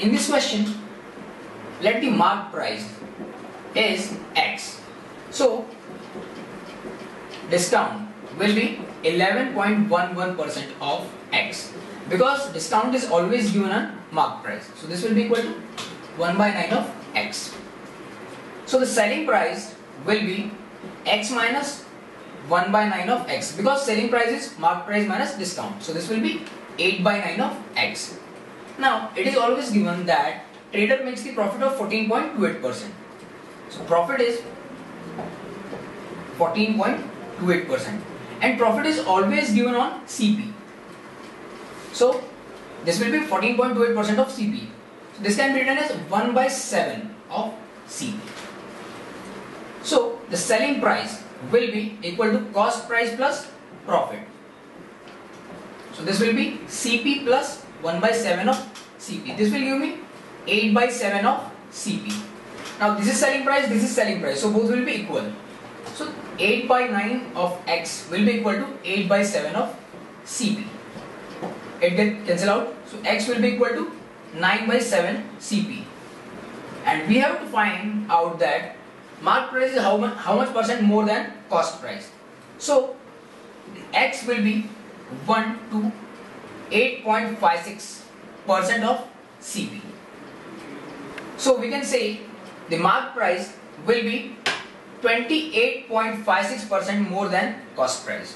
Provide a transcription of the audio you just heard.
in this question, let the mark price is X. So discount will be 11.11% of X, because discount is always given on mark price. So this will be equal to 1 by 9 of X. So the selling price will be X minus 1 by 9 of X, because selling price is mark price minus discount. So this will be 8 by 9 of X. Now it is always given that trader makes the profit of 14.28%. So profit is 14.28%, and profit is always given on CP. So this will be 14.28% of CP. So this can be written as 1 by 7 of CP. So the selling price will be equal to cost price plus profit. So this will be CP plus 1 by 7 of CP. This will give me 8 by 7 of CP. Now this is selling price, this is selling price. So both will be equal. So 8 by 9 of X will be equal to 8 by 7 of CP. It gets cancelled out. So X will be equal to 9 by 7 CP. And we have to find out that mark price is how much percent more than cost price. So X will be 1 to 8.56% of CP. So we can say the mark price will be 28.56% more than cost price.